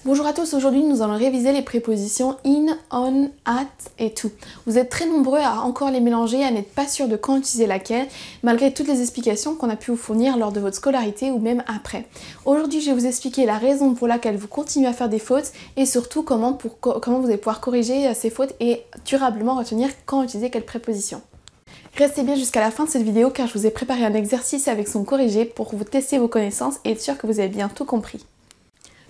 Bonjour à tous, aujourd'hui nous allons réviser les prépositions in, on, at et to. Vous êtes très nombreux à encore les mélanger, à n'être pas sûr de quand utiliser laquelle, malgré toutes les explications qu'on a pu vous fournir lors de votre scolarité ou même après. Aujourd'hui je vais vous expliquer la raison pour laquelle vous continuez à faire des fautes et surtout comment vous allez pouvoir corriger ces fautes et durablement retenir quand utiliser quelle préposition. Restez bien jusqu'à la fin de cette vidéo car je vous ai préparé un exercice avec son corrigé pour vous tester vos connaissances et être sûr que vous avez bien tout compris.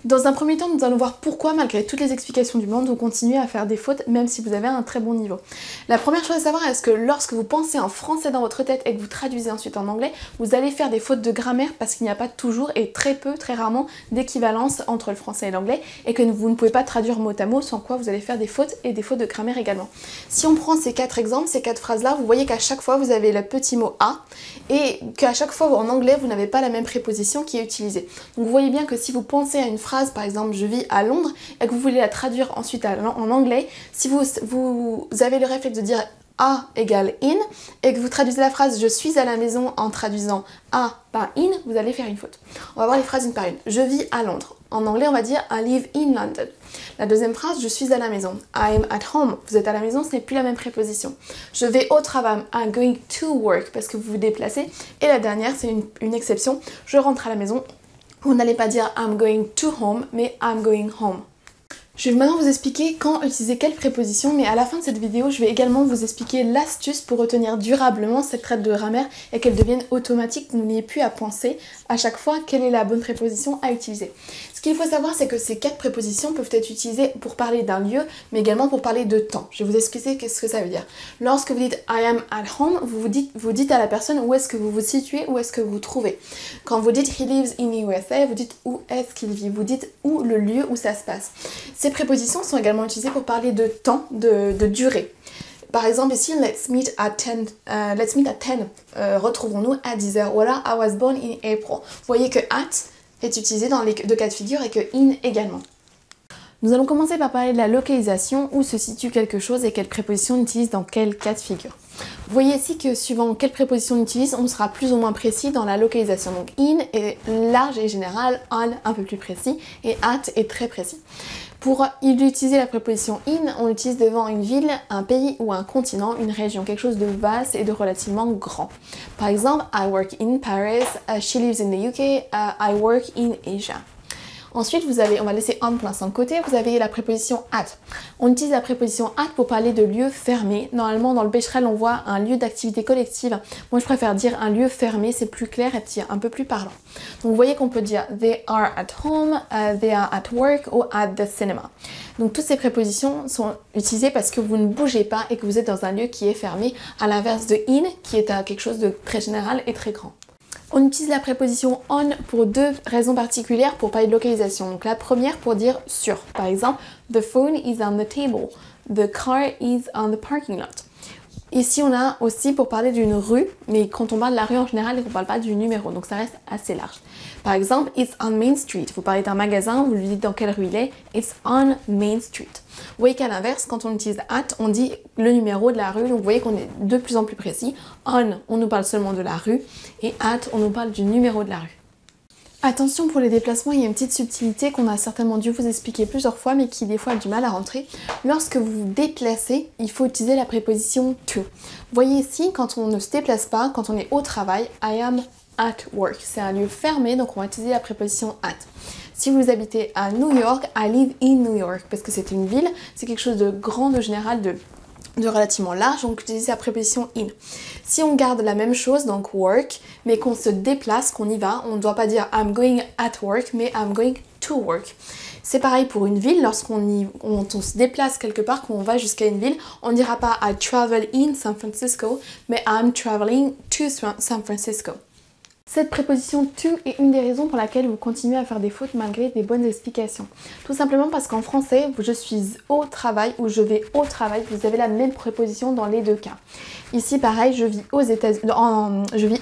Dans un premier temps, nous allons voir pourquoi, malgré toutes les explications du monde, vous continuez à faire des fautes même si vous avez un très bon niveau. La première chose à savoir est que lorsque vous pensez en français dans votre tête et que vous traduisez ensuite en anglais, vous allez faire des fautes de grammaire parce qu'il n'y a pas toujours et très rarement d'équivalence entre le français et l'anglais et que vous ne pouvez pas traduire mot à mot, sans quoi vous allez faire des fautes et des fautes de grammaire également. Si on prend ces quatre exemples, ces quatre phrases-là, vous voyez qu'à chaque fois vous avez le petit mot à et qu'à chaque fois en anglais vous n'avez pas la même préposition qui est utilisée. Donc vous voyez bien que si vous pensez à une phrase, par exemple je vis à Londres et que vous voulez la traduire ensuite en anglais, si vous avez le réflexe de dire a égale in et que vous traduisez la phrase je suis à la maison en traduisant a par in, vous allez faire une faute. On va voir les phrases une par une. Je vis à Londres. En anglais on va dire I live in London. La deuxième phrase, je suis à la maison. I am at home. Vous êtes à la maison, ce n'est plus la même préposition. Je vais au travail. I'm going to work parce que vous vous déplacez. Et la dernière, c'est une exception. Je rentre à la maison. Vous n'allez pas dire I'm going to home, mais I'm going home. Je vais maintenant vous expliquer quand utiliser quelle préposition, mais à la fin de cette vidéo, je vais également vous expliquer l'astuce pour retenir durablement cette traite de grammaire et qu'elle devienne automatique, que vous n'ayez plus à penser à chaque fois quelle est la bonne préposition à utiliser. Ce qu'il faut savoir, c'est que ces quatre prépositions peuvent être utilisées pour parler d'un lieu, mais également pour parler de temps. Je vais vous expliquer qu'est-ce que ça veut dire. Lorsque vous dites I am at home, vous dites à la personne où est-ce que vous vous situez, où est-ce que vous vous trouvez. Quand vous dites he lives in USA, vous dites où est-ce qu'il vit, vous dites où le lieu où ça se passe. Ces prépositions sont également utilisées pour parler de temps, de durée. Par exemple ici, let's meet at 10, retrouvons-nous à 10h. Voilà, I was born in April. Vous voyez que at est utilisé dans les deux cas de figure et que in également. Nous allons commencer par parler de la localisation, où se situe quelque chose et quelle préposition on utilise dans quel cas de figure. Vous voyez ici que suivant quelle préposition on utilise, on sera plus ou moins précis dans la localisation. Donc in est large et général, on un peu plus précis et at est très précis. Pour utiliser la préposition in, on l'utilise devant une ville, un pays ou un continent, une région, quelque chose de vaste et de relativement grand. Par exemple, I work in Paris, she lives in the UK, I work in Asia. Ensuite, on va laisser on pour l'instant de côté, vous avez la préposition at. On utilise la préposition at pour parler de lieux fermés. Normalement, dans le Becherel, on voit un lieu d'activité collective. Moi, je préfère dire un lieu fermé, c'est plus clair et un peu plus parlant. Donc, vous voyez qu'on peut dire they are at home, they are at work ou at the cinema. Donc, toutes ces prépositions sont utilisées parce que vous ne bougez pas et que vous êtes dans un lieu qui est fermé, à l'inverse de in, qui est quelque chose de très général et très grand. On utilise la préposition on pour deux raisons particulières pour parler de localisation. Donc la première pour dire sur. Par exemple, the phone is on the table. The car is on the parking lot. Ici, on a aussi pour parler d'une rue, mais quand on parle de la rue en général, on ne parle pas du numéro, donc ça reste assez large. Par exemple, it's on Main Street. Vous parlez d'un magasin, vous lui dites dans quelle rue il est, it's on Main Street. Vous voyez qu'à l'inverse, quand on utilise at, on dit le numéro de la rue, donc vous voyez qu'on est de plus en plus précis. On nous parle seulement de la rue, et at, on nous parle du numéro de la rue. Attention pour les déplacements, il y a une petite subtilité qu'on a certainement dû vous expliquer plusieurs fois mais qui des fois a du mal à rentrer. Lorsque vous vous déplacez, il faut utiliser la préposition to. Vous voyez ici, quand on ne se déplace pas, quand on est au travail, I am at work. C'est un lieu fermé, donc on va utiliser la préposition at. Si vous habitez à New York, I live in New York, parce que c'est une ville, c'est quelque chose de grand, de général, de relativement large, donc utilisez la préposition in. Si on garde la même chose, donc work, mais qu'on se déplace, qu'on y va, on ne doit pas dire I'm going at work, mais I'm going to work. C'est pareil pour une ville, lorsqu'on se déplace quelque part, qu'on va jusqu'à une ville, on ne dira pas I travel in San Francisco, mais I'm traveling to San Francisco. Cette préposition to est une des raisons pour laquelle vous continuez à faire des fautes malgré des bonnes explications. Tout simplement parce qu'en français, je suis au travail ou je vais au travail, vous avez la même préposition dans les deux cas. Ici pareil, je vis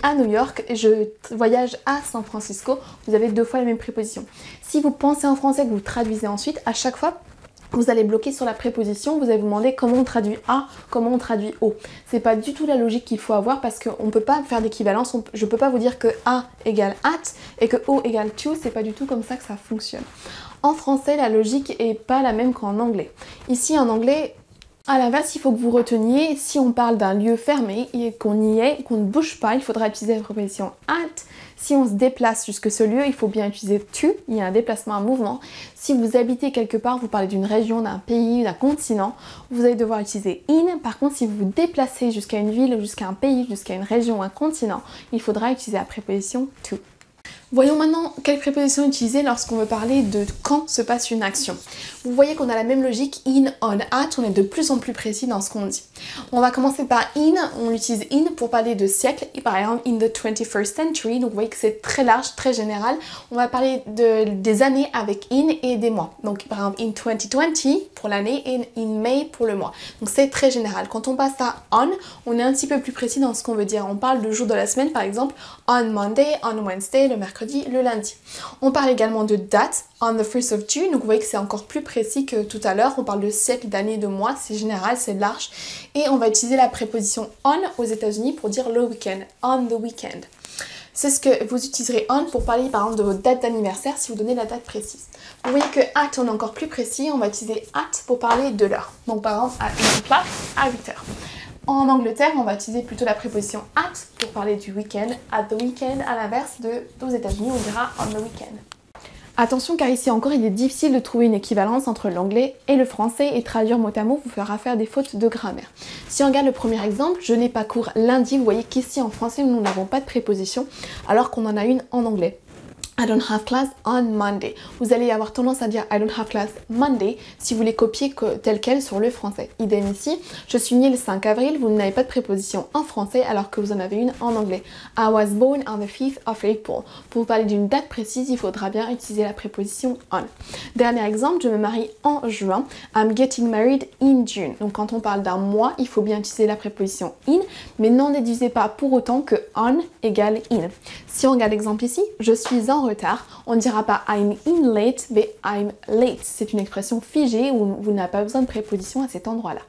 à New York et je voyage à San Francisco, vous avez deux fois la même préposition. Si vous pensez en français que vous traduisez ensuite, à chaque fois, vous allez bloquer sur la préposition, vous allez vous demander comment on traduit A, comment on traduit O. C'est pas du tout la logique qu'il faut avoir parce qu'on ne peut pas faire d'équivalence, je ne peux pas vous dire que A égale at et que O égale to, c'est pas du tout comme ça que ça fonctionne. En français, la logique est pas la même qu'en anglais. Ici, en anglais, à l'inverse, il faut que vous reteniez, si on parle d'un lieu fermé et qu'on y est, qu'on ne bouge pas, il faudra utiliser la préposition at. Si on se déplace jusque ce lieu, il faut bien utiliser to, il y a un déplacement, un mouvement. Si vous habitez quelque part, vous parlez d'une région, d'un pays, d'un continent, vous allez devoir utiliser in. Par contre, si vous vous déplacez jusqu'à une ville, jusqu'à un pays, jusqu'à une région, un continent, il faudra utiliser la préposition to. Voyons maintenant quelle préposition utiliser lorsqu'on veut parler de quand se passe une action. Vous voyez qu'on a la même logique in, on, at, on est de plus en plus précis dans ce qu'on dit. On va commencer par in, on utilise in pour parler de siècle, et par exemple in the 21st century, donc vous voyez que c'est très large, très général. On va parler des années avec in et des mois. Donc par exemple in 2020 pour l'année et in May pour le mois. Donc c'est très général. Quand on passe à on est un petit peu plus précis dans ce qu'on veut dire. On parle de jour de la semaine par exemple, on Monday, on Wednesday, le mercredi, le lundi. On parle également de date, on the 1st of June, donc vous voyez que c'est encore plus précis que tout à l'heure. On parle de siècle, d'année, de mois, c'est général, c'est large. Et on va utiliser la préposition on aux États-Unis pour dire le week-end, on the weekend. C'est ce que vous utiliserez on pour parler par exemple de votre date d'anniversaire si vous donnez la date précise. Vous voyez que at on est encore plus précis, on va utiliser at pour parler de l'heure. Donc par exemple à 1 o'clock, à 8h. En Angleterre, on va utiliser plutôt la préposition at pour parler du week-end, at the weekend, à l'inverse aux États-Unis, on dira on the weekend. Attention car ici encore il est difficile de trouver une équivalence entre l'anglais et le français et traduire mot à mot vous fera faire des fautes de grammaire. Si on regarde le premier exemple, je n'ai pas cours lundi, vous voyez qu'ici en français nous n'avons pas de préposition alors qu'on en a une en anglais. I don't have class on Monday. Vous allez avoir tendance à dire I don't have class Monday si vous les copiez tel quel sur le français. Idem ici, je suis née le 5 avril, vous n'avez pas de préposition en français alors que vous en avez une en anglais. I was born on the 5th of April. Pour parler d'une date précise, il faudra bien utiliser la préposition on. Dernier exemple, je me marie en juin. I'm getting married in June. Donc quand on parle d'un mois, il faut bien utiliser la préposition in, mais n'en déduisez pas pour autant que on égale in. Si on regarde l'exemple ici, je suis en retard, on ne dira pas I'm in late, mais I'm late. C'est une expression figée où vous n'avez pas besoin de préposition à cet endroit-là.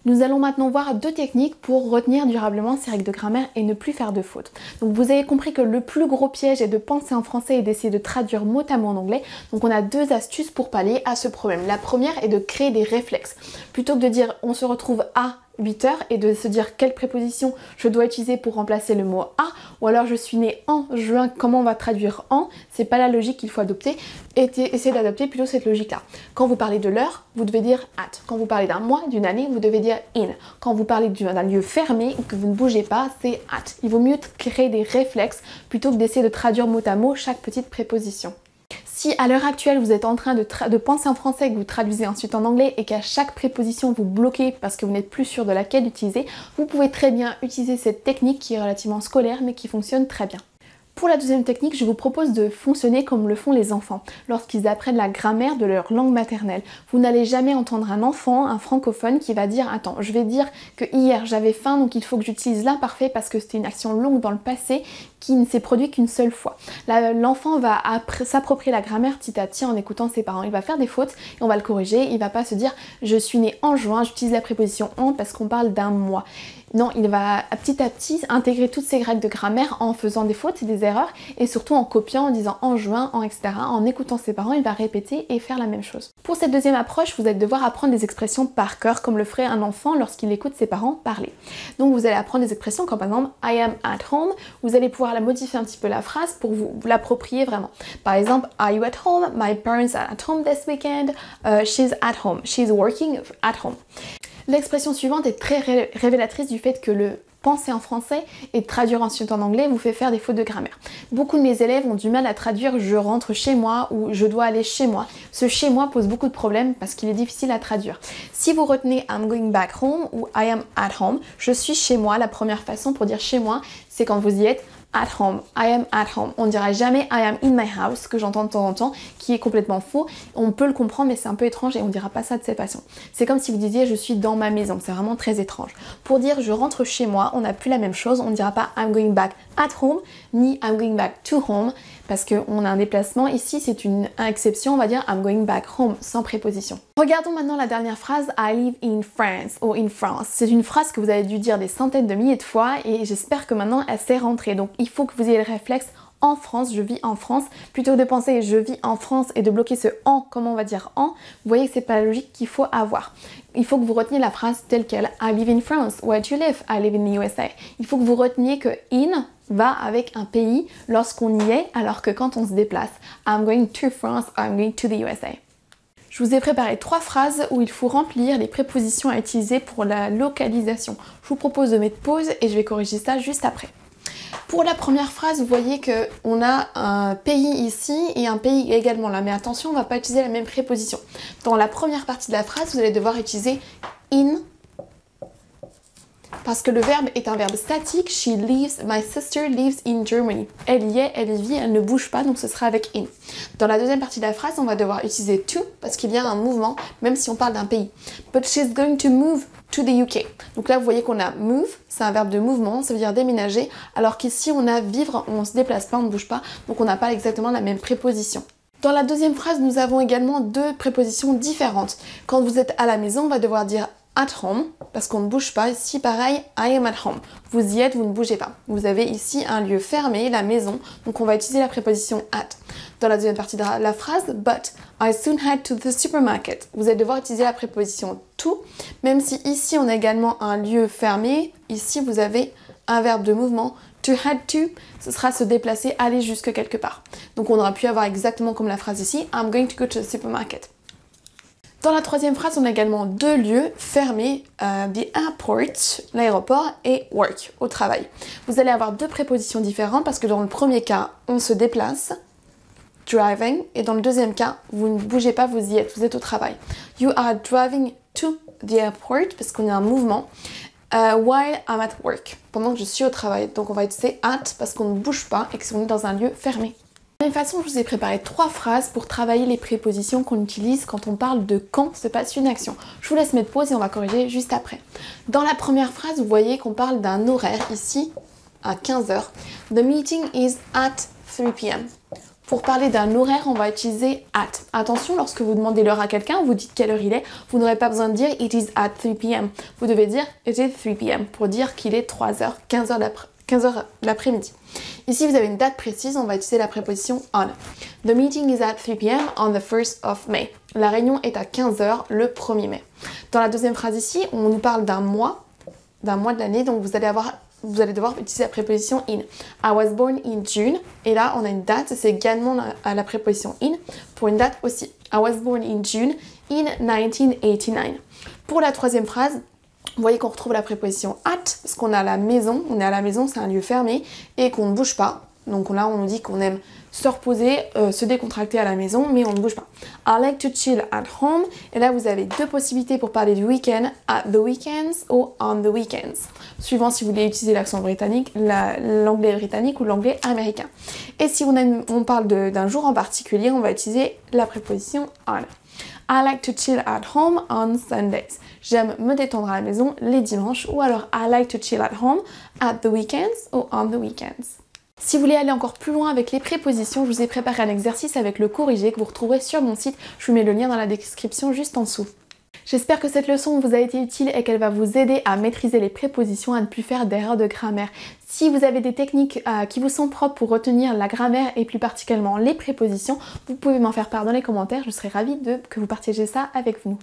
Nous allons maintenant voir deux techniques pour retenir durablement ces règles de grammaire et ne plus faire de fautes. Donc vous avez compris que le plus gros piège est de penser en français et d'essayer de traduire mot à mot en anglais. Donc on a deux astuces pour pallier à ce problème. La première est de créer des réflexes. Plutôt que de dire on se retrouve à 8h et de se dire quelle préposition je dois utiliser pour remplacer le mot à, ou alors je suis née en juin, comment on va traduire en, c'est pas la logique qu'il faut adopter, essayez d'adopter plutôt cette logique là. Quand vous parlez de l'heure, vous devez dire at. Quand vous parlez d'un mois, d'une année, vous devez dire in. Quand vous parlez d'un lieu fermé ou que vous ne bougez pas, c'est at. Il vaut mieux créer des réflexes plutôt que d'essayer de traduire mot à mot chaque petite préposition. Si à l'heure actuelle vous êtes en train de penser en français et que vous traduisez ensuite en anglais et qu'à chaque préposition vous bloquez parce que vous n'êtes plus sûr de laquelle utiliser, vous pouvez très bien utiliser cette technique qui est relativement scolaire mais qui fonctionne très bien. Pour la deuxième technique, je vous propose de fonctionner comme le font les enfants lorsqu'ils apprennent la grammaire de leur langue maternelle. Vous n'allez jamais entendre un enfant, un francophone qui va dire « Attends, je vais dire que hier j'avais faim donc il faut que j'utilise l'imparfait parce que c'était une action longue dans le passé qui ne s'est produite qu'une seule fois. » L'enfant va s'approprier la grammaire petit à petit en écoutant ses parents. Il va faire des fautes et on va le corriger. Il va pas se dire « Je suis né en juin, j'utilise la préposition en parce qu'on parle d'un mois. » Non, il va petit à petit intégrer toutes ces règles de grammaire en faisant des fautes et des erreurs et surtout en copiant, en disant en juin, en etc. En écoutant ses parents, il va répéter et faire la même chose. Pour cette deuxième approche, vous allez devoir apprendre des expressions par cœur comme le ferait un enfant lorsqu'il écoute ses parents parler. Donc vous allez apprendre des expressions comme par exemple I am at home. Vous allez pouvoir la modifier un petit peu la phrase pour vous l'approprier vraiment. Par exemple, are you at home? My parents are at home this weekend. She's at home. She's working at home. L'expression suivante est très révélatrice du fait que le penser en français et traduire ensuite en anglais vous fait faire des fautes de grammaire. Beaucoup de mes élèves ont du mal à traduire je rentre chez moi ou je dois aller chez moi. Ce chez moi pose beaucoup de problèmes parce qu'il est difficile à traduire. Si vous retenez I'm going back home ou I am at home, je suis chez moi, la première façon pour dire chez moi, c'est quand vous y êtes at home, I am at home. On ne dira jamais I am in my house, que j'entends de temps en temps, qui est complètement faux. On peut le comprendre mais c'est un peu étrange et on ne dira pas ça de cette façon. C'est comme si vous disiez je suis dans ma maison, c'est vraiment très étrange. Pour dire je rentre chez moi, on n'a plus la même chose, on ne dira pas I'm going back at home, ni I'm going back to home, parce qu'on a un déplacement. Ici c'est une exception, on va dire I'm going back home, sans préposition. Regardons maintenant la dernière phrase, I live in France, ou in France. C'est une phrase que vous avez dû dire des centaines de milliers de fois et j'espère que maintenant elle s'est rentrée. Donc il faut que vous ayez le réflexe en France, je vis en France, plutôt que de penser je vis en France et de bloquer ce en, comment on va dire en, vous voyez que c'est pas la logique qu'il faut avoir. Il faut que vous reteniez la phrase telle quelle. I live in France. Where do you live? I live in the USA. Il faut que vous reteniez que in va avec un pays lorsqu'on y est, alors que quand on se déplace, I'm going to France, I'm going to the USA. Je vous ai préparé 3 phrases où il faut remplir les prépositions à utiliser pour la localisation. Je vous propose de mettre pause et je vais corriger ça juste après. Pour la première phrase, vous voyez qu'on a un pays ici et un pays également là. Mais attention, on ne va pas utiliser la même préposition. Dans la première partie de la phrase, vous allez devoir utiliser in parce que le verbe est un verbe statique. She lives, my sister lives in Germany. Elle y est, elle y vit, elle ne bouge pas, donc ce sera avec in. Dans la deuxième partie de la phrase, on va devoir utiliser to parce qu'il y a un mouvement, même si on parle d'un pays. But she's going to move to the UK. Donc là, vous voyez qu'on a move, c'est un verbe de mouvement, ça veut dire déménager, alors qu'ici, on a vivre, on ne se déplace pas, on ne bouge pas, donc on n'a pas exactement la même préposition. Dans la deuxième phrase, nous avons également 2 prépositions différentes. Quand vous êtes à la maison, on va devoir dire at home, parce qu'on ne bouge pas. Ici, pareil, I am at home. Vous y êtes, vous ne bougez pas. Vous avez ici un lieu fermé, la maison, donc on va utiliser la préposition at. Dans la deuxième partie de la phrase, but I soon head to the supermarket. Vous allez devoir utiliser la préposition to, même si ici on a également un lieu fermé. Ici, vous avez un verbe de mouvement. To head to, ce sera se déplacer, aller jusque quelque part. Donc on aurait pu avoir exactement comme la phrase ici, I'm going to go to the supermarket. Dans la troisième phrase, on a également 2 lieux fermés, the airport, l'aéroport, et work, au travail. Vous allez avoir 2 prépositions différentes parce que dans le premier cas, on se déplace, driving, et dans le deuxième cas, vous ne bougez pas, vous y êtes, vous êtes au travail. You are driving to the airport, parce qu'on a un mouvement, while I'm at work, pendant que je suis au travail. Donc on va utiliser at parce qu'on ne bouge pas et qu'on est dans un lieu fermé. De la même façon, je vous ai préparé 3 phrases pour travailler les prépositions qu'on utilise quand on parle de quand se passe une action. Je vous laisse mettre pause et on va corriger juste après. Dans la première phrase, vous voyez qu'on parle d'un horaire ici à 15h. The meeting is at 3 p.m. Pour parler d'un horaire, on va utiliser at. Attention, lorsque vous demandez l'heure à quelqu'un, vous dites quelle heure il est, vous n'aurez pas besoin de dire it is at 3 p.m. Vous devez dire it is 3 p.m. pour dire qu'il est 3h, 15h l'après-midi. Ici, vous avez une date précise, on va utiliser la préposition on. The meeting is at 3 p.m. on the 1st of May. La réunion est à 15h le 1er mai. Dans la deuxième phrase ici, on nous parle d'un mois de l'année, donc vous allez devoir utiliser la préposition in. I was born in June. Et là, on a une date, c'est également la préposition in pour une date aussi. I was born in June in 1989. Pour la troisième phrase, vous voyez qu'on retrouve la préposition at, parce qu'on a la maison, on est à la maison, c'est un lieu fermé, et qu'on ne bouge pas. Donc là, on nous dit qu'on aime se reposer, se décontracter à la maison, mais on ne bouge pas. I like to chill at home. Et là, vous avez 2 possibilités pour parler du week-end, at the weekends ou on the weekends. Suivant si vous voulez utiliser l'accent britannique, l'anglais britannique ou l'anglais américain. Et si on parle d'un jour en particulier, on va utiliser la préposition on. I like to chill at home on Sundays. J'aime me détendre à la maison les dimanches, ou alors I like to chill at home at the weekends ou on the weekends. Si vous voulez aller encore plus loin avec les prépositions, je vous ai préparé un exercice avec le corrigé que vous retrouverez sur mon site. Je vous mets le lien dans la description juste en dessous. J'espère que cette leçon vous a été utile et qu'elle va vous aider à maîtriser les prépositions, à ne plus faire d'erreurs de grammaire. Si vous avez des techniques qui vous sont propres pour retenir la grammaire et plus particulièrement les prépositions, vous pouvez m'en faire part dans les commentaires. Je serai ravie que vous partagiez ça avec nous.